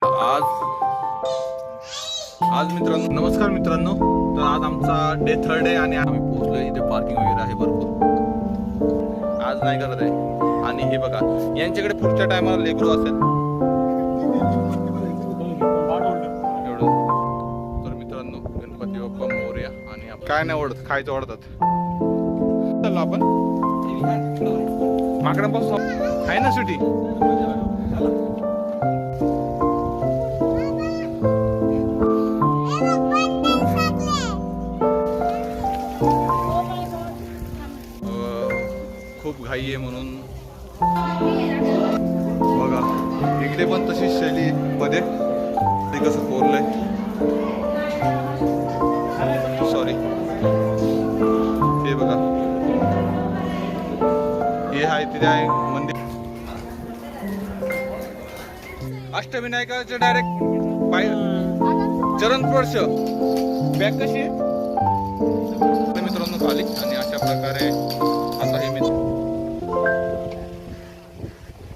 आज मित्रांनो, नमस्कार मित्रांनो. तर आज आमचा डे 3rd आहे आणि आम्ही पोहोचलो. इथे पार्किंग वगैरे आहे भरपूर. आज नाही करत आहे. आणि हे बघा, यांच्याकडे पुढच्या टायमाला लेकरू असेल एवढं. तर मित्रांनो, गणपती बाप्पा मोरया. आणि काय नाही ओढत, खायचं ओढतात. चला आपण माकडांपासून आहे ना सुटी. खूप घाई आहे म्हणून बघा, इकडे पण तशीच शैली मध्ये ते कसं कोरलंय. सॉरी, हे बघा, हे आहे तिथे आहे मंदिर. अष्टविनायकाचं डायरेक्ट पाय चरण स्पर्श. बॅग कशी आहे मित्रांनो खाली. आणि अशा प्रकारे